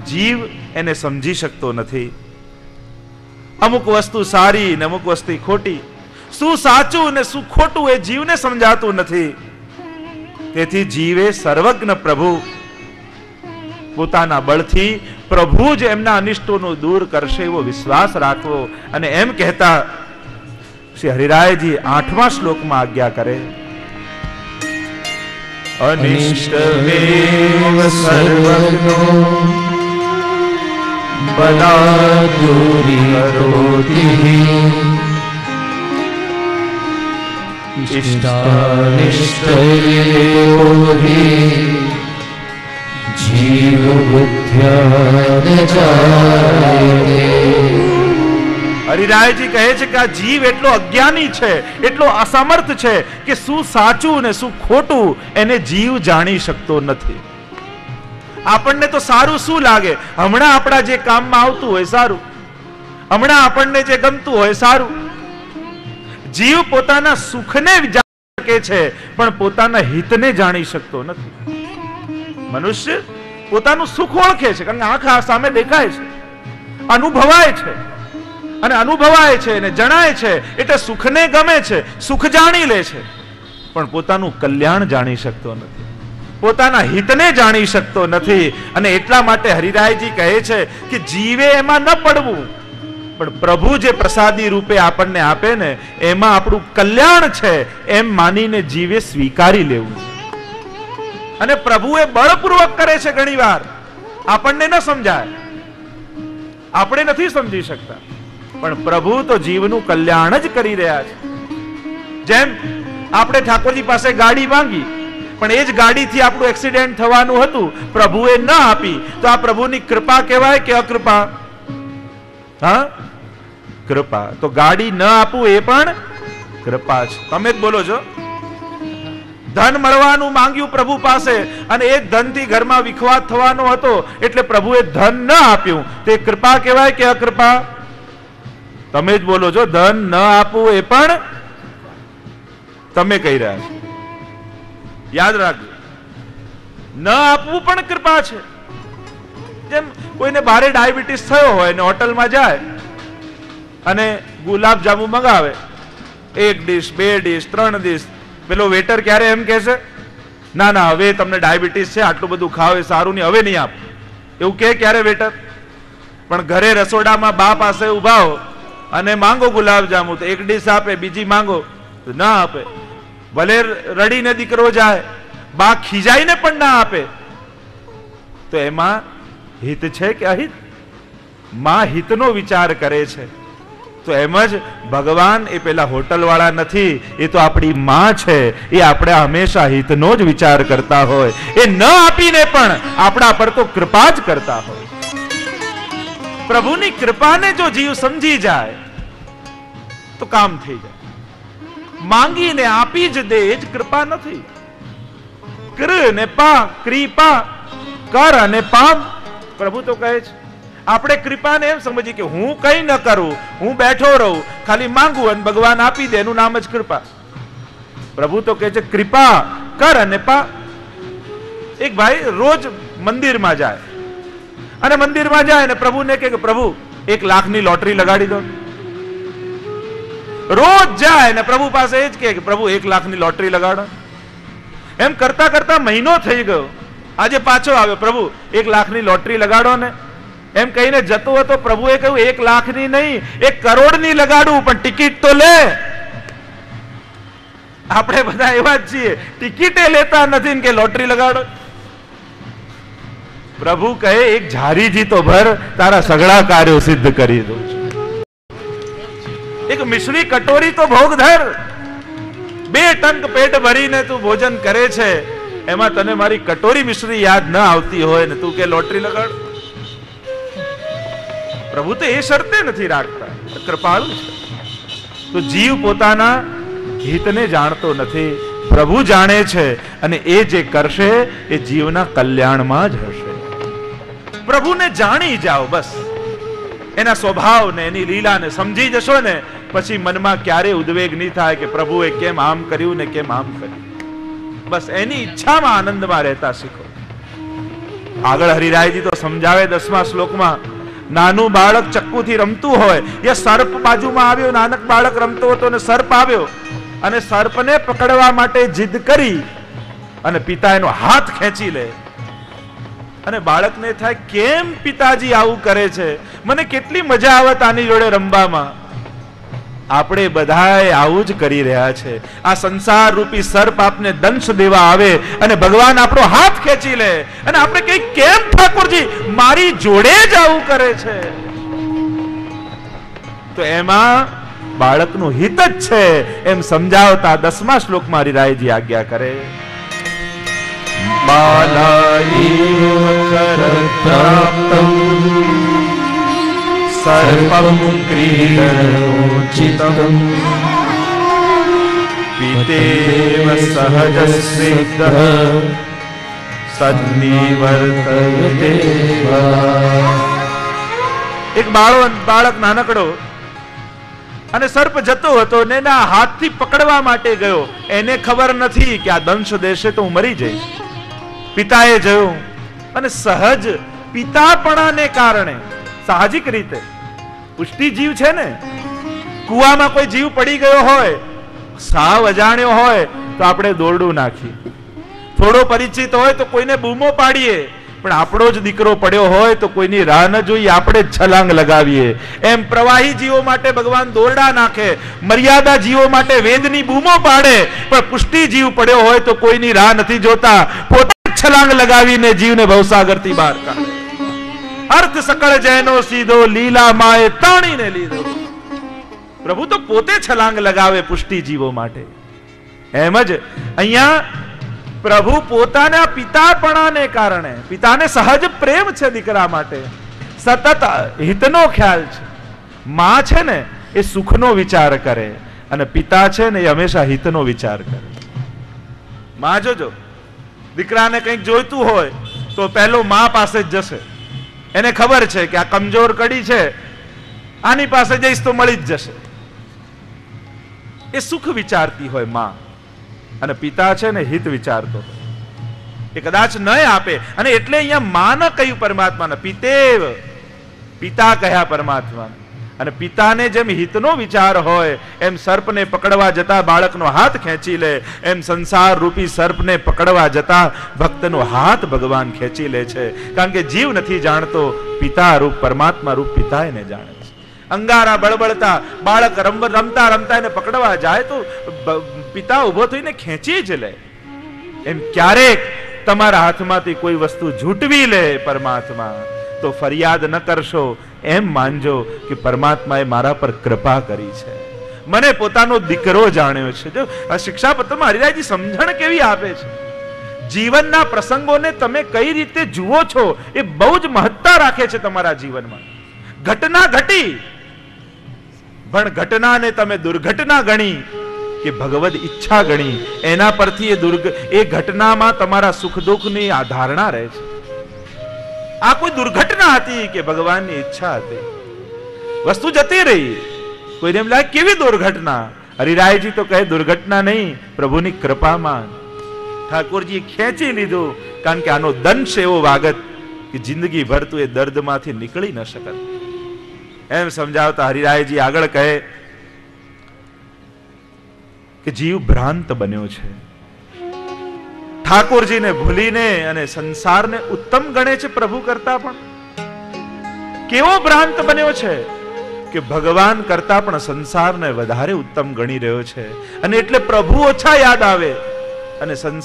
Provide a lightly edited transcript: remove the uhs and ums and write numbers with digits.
જીવ એને સમજી શકતો નથી. અમુક વસ્તુ સારી ને અમુક વસ્તુ ખોટી, શું સાચું ને શું ખોટું એ જીવને સમજાતું નથી. તેથી જીવે સર્વજ્ઞ પ્રભુ પોતાના બળથી પ્રભુ જ એમના અનિષ્ટોનું દૂર કરશે એવો વિશ્વાસ રાખવો. અને એમ કહેતા શ્રી હરિરાયજી 8મા શ્લોકમાં આજ્ઞા કરે, અનિષ્ટમેવ સર્વજ્ઞો બલાદુરીકરોતિ ઇષ્ટાનિષ્ટયોહિ જીવ બુદ્ધ્યા જાયતે. હરિરાયજી કહે છે કે આ જીવ એટલો અજ્ઞાની છે, એટલો અસમર્થ છે કે શું સાચું ને શું ખોટું એને જીવ જાણી શકતો નથી. આપણને તો સારું શું લાગે, હમણાં આપણા જે કામમાં આવતું હોય સારું, હમણાં આપણને જે ગમતું હોય સારું. જીવ પોતાના સુખને જાણી શકે છે પણ પોતાના હિતને જાણી શકતો નથી. મનુષ્ય પોતાનું સુખ ઓળખે છે કારણ કે આંખ સામે દેખાય છે, અનુભવાય છે, અને અનુભવાય છે અને જણાય છે એટલે સુખને ગમે છે, સુખ જાણી લે છે, પણ પોતાનું કલ્યાણ જાણી શકતો નથી, પોતાના હિતને જાણી શકતો નથી. અને એટલા માટે હરિરાયજી કહે છે કે જીવે એમાં ન પડવું, પણ પ્રભુ જે પ્રસાદી રૂપે આપણને આપે ને એમાં આપણું કલ્યાણ છે એમ માનીને જીવે સ્વીકારી લેવું. અને પ્રભુ એ બળપૂર્વક કરે છે. ઘણી વાર આપણને ન સમજાય, આપણે નથી સમજી શકતા, પણ પ્રભુ તો જીવનું કલ્યાણ જ કરી રહ્યા છે. જેમ આપણે ઠાકોરજી પાસે ગાડી માંગી, પણ એ જ ગાડીથી આપણું એક્સિડન્ટ થવાનું હતું, પ્રભુએ ન આપી, તો આ પ્રભુની કૃપા કહેવાય કે અકૃપા? હા, કૃપા. તો ગાડી ન આપવું એ પણ કૃપા છે. તમે જ બોલો છો. ધન મળવાનું માંગ્યું પ્રભુ પાસે અને એ ધનથી ઘરમાં વિખવાદ થવાનો હતો એટલે પ્રભુએ ધન ન આપ્યું, તે કૃપા કહેવાય કે અકૃપા? તમે જ બોલો છો. ધન ન આપવું એ પણ તમે કહી રહ્યા છો. યાદ રાખજો, ન આપવું પણ કૃપા છે. જેમ કોઈને ભારે ડાયાબિટીસ થયો હોય ને હોટલમાં જાય અને ગુલાબ જાંબુ મંગાવે, 1 ડીશ 2 ડીશ 3 ડીશ, પેલો વેટર ક્યારે એમ કહેશે, ના ના હવે તમને ડાયાબિટીસ છે, આટલું બધું ખાવ એ સારું નહીં, હવે નહીં આપ, એવું કે ક્યારે વેટર? પણ ઘરે રસોડામાં બા પાસે ઉભા હો અને માંગો ગુલાબ જાંબુ, તો 1 ડીશ આપે, બીજી માંગો તો ના આપે. ભલે રડીને દીકરો જાય, બા ખીજાઈને પણ ના આપે, તો એમાં હિત છે કે અહિત? માં હિતનો વિચાર કરે છે. તો એમ જ ભગવાન એ પેલા હોટલ વાળા નથી, એ તો આપણી માં છે. એ આપણે હંમેશા હિતનો જ વિચાર કરતા હોય, એ ન આપીને પણ આપણા પર તો કૃપા જ કરતા હોય. પ્રભુની કૃપાને જો જીવ સમજી જાય તો કામ થઈ જાય. માંગીને આપી જ દે એ જ કૃપા નથી. કૃ ને પા, કૃપા, કર અને પામ. પ્રભુ તો કહે છે આપણે કૃપાને એમ સમજીએ કે હું કઈ ન કરું, હું બેઠો રહું, ખાલી માંગુ અને ભગવાન આપી દે, એનું નામ જ કૃપા. પ્રભુ તો કહે છે કૃપા કર અને પા. એક ભાઈ રોજ મંદિરમાં જાય અને મંદિરમાં જાય ને પ્રભુને કહે કે પ્રભુ 1 લાખની લોટરી લગાડી દો. રોજ જાય ને પ્રભુ પાસે એ જ કહે કે પ્રભુ 1 લાખની લોટરી લગાડો. એમ કરતા કરતા મહિનો થઈ ગયો. આજે પાછો આવ્યો, પ્રભુ 1 લાખની લોટરી લગાડો ને. એમ કહીને જતો હતો. પ્રભુએ કહ્યું 1 લાખની નહીં, 1 કરોડની લગાડું, પણ ટિકિટ તો લે. આપણે બધા એવા જ છીએ, ટિકિટે લેતા નથી કે લોટરી લગાડો. પ્રભુ કહે 1 ઝારીજી તો ભર, તારા સગળા કાર્યો સિદ્ધ કરી દઉં છું. 1 મિશ્રી કટોરી તો ભોગ ધર. 2 ટંક પેટ ભરીને તું ભોજન કરે છે, એમાં તને મારી કટોરી મિશ્રી યાદ ન આવતી હોય ને તું કે લોટરી લગાડ. પ્રભુ તો એ શરતે નથી રાખતા, કૃપાળુ છે. તો જીવ પોતાના હિતને જાણતો નથી, પ્રભુ જાણે છે અને એ જે કરશે એ જીવના કલ્યાણમાં જ હશે. પ્રભુને જાણી જાઓ બસ, એના સ્વભાવને એની લીલાને સમજી જશો ને પછી મનમાં ક્યારે ઉદ્વેગ નહીં થાય કે પ્રભુએ કેમ આમ કર્યું ને કેમ આમ કર્યું. બસ એની ઈચ્છામાં આનંદમાં રહેતા શીખો. આગળ હરિરાયજી તો સમજાવે 10મા શ્લોકમાં, નાનું બાળક ચક્કુથી રમતું હોય, એ સર્પ બાજુમાં આવ્યો, નાનક બાળક રમતો હતો અને સર્પ આવ્યો અને સર્પને પકડવા માટે જીદ કરી અને પિતા એનો હાથ ખેંચી લે અને બાળકને થાય કેમ પિતાજી આવું કરે છે, મને કેટલી મજા આવત આની જોડે રમવામાં. આપણે બધાએ આવું જ કરી રહ્યા છે. આ સંસાર રૂપી સર્પ આપને દંશ દેવા આવે અને ભગવાન આપણો હાથ ખેંચી લે અને આપણે કઈ કેમ ઠાકોરજી મારી જોડે જ આવું કરે છે. તો એમાં બાળકનું હિત જ છે એમ સમજાવતા 10મા શ્લોકમાં હરિરાયજી આજ્ઞા કરે, સર્પમ ક્રીડનોચિતમ પિતેવ સહજસ્નિગ્ધઃ સન્નિવર્તયતે. એક બાળક નાનકડો અને સર્પ જતો હતો ને એના હાથથી પકડવા માટે ગયો. એને ખબર નથી કે આ દંશ દેશે તો હું મરી જઈશ. પિતાએ જોયું અને સહજ પિતાપણાને કારણે સાહજિક રીતે, પુષ્ટિ જીવ છે ને, કુવામાં કોઈ જીવ પડી ગયો હોય, સાવ અજાણ્યો હોય તો આપણે દોરડું નાખીએ, થોડો પરિચિત હોય તો કોઈને બૂમો પાડીએ, પણ આપણો જ દીકરો પડ્યો હોય તો કોઈની રાહ ન જોઈએ, આપણે જ છલાંગ લગાવીએ. એમ પ્રવાહી જીવો માટે ભગવાન દોરડા નાખે, મર્યાદા જીવો માટે વેદની બૂમો પાડે, પણ પુષ્ટિ જીવ પડ્યો હોય તો કોઈની રાહ નથી જોતા, પોતે જ છલાંગ લગાવીને જીવને ભવસાગરથી બહાર કાઢે. અર્થ સકળ જેનો સીધો લીલા માએ તાણીને લીધો. પ્રભુ તો પોતે છલાંગ લગાવે પુષ્ટિ જીવો માટે. એમ જ અહીંયા પ્રભુ પોતાના પિતાપણાને કારણે, પિતાને સહજ પ્રેમ છે દીકરા માટે, સતત હિતનો ખ્યાલ છે. માં છે ને એ સુખનો વિચાર કરે અને પિતા છે ને એ હંમેશા હિતનો વિચાર કરે. માં જોજો, દીકરાને કંઈક જોઈતું હોય તો પહેલો માં પાસે જ જશે. એને ખબર છે કે આ કમજોર કડી છે, આની પાસે જઈશ તો મળી જ જશે. એ સુખ વિચારતી હોય માં, અને પિતા છે ને હિત વિચારતો, એ કદાચ ન આપે. અને એટલે અહીંયા માં ન કહ્યું પરમાત્માને, પિતેવ, પિતા કહ્યા પરમાત્માને. અને પિતાને જેમ હિતનો વિચાર હોય એમ સર્પને પકડવા જતા બાળકનો હાથ ખેંચી લે, એમ સંસાર રૂપી સર્પને પકડવા જતા ભક્તનો હાથ ભગવાન ખેંચી લે છે. કારણ કે જીવ નથી જાણતો, પિતા રૂપ પરમાત્મા રૂપ પિતા એને જાણે છે. અંગારા બળબળતા બાળક રમતા રમતા એને પકડવા જાય તો પિતા ઉભો થઈને ખેંચી જ લે. એમ ક્યારેક તમારા હાથમાંથી કોઈ વસ્તુ ઝૂંટવી લે પરમાત્મા તો ફરિયાદ ન કરશો, એમ માનજો કે પરમાત્માએ મારા પર કૃપા કરી છે, મને પોતાનો દીકરો જાણ્યો છે. જો આ શિક્ષાપત્રમાં હરિરાયજી સમજણ કેવી આપે છે. જીવનના પ્રસંગોને તમે કઈ રીતે જુઓ છો એ બહુ જ મહત્તા રાખે છે તમારા જીવનમાં. ઘટના ઘટી, પણ ઘટનાને તમે દુર્ઘટના ગણી કે ભગવદ ઈચ્છા ગણી, એના પરથી એ ઘટનામાં તમારા સુખ દુઃખની આ ધારણા રહે છે. આ કોઈ દુર્ઘટના હતી કે ભગવાનની ઈચ્છા હતી? વસ્તુ જતી રહી, કોઈને એમ લાગે કેવી દુર્ઘટના? હરિરાયજી તો કહે દુર્ઘટના નહીં, પ્રભુની કૃપામાં ઠાકોરજી ખેંચી લીધું. કારણ કે આનો દંશ એવો વાગત કે જિંદગી ભર તું એ દર્દમાંથી નીકળી ન શકત. એમ સમજાવતા હરિરાયજી આગળ કહે કે જીવ ભ્રાંત બન્યો છે, ઠાકોરજીને ભૂલીને અને સંસારને ઉત્તમ ગણે છે પ્રભુ કરતા પણ. કેવો ભ્રાંત બન્યો છે કે ભગવાન કરતા પણ સંસારને વધારે ઉત્તમ ગણી રહ્યો છે, અને એટલે પ્રભુ ઓછા યાદ આવે અને સંસાર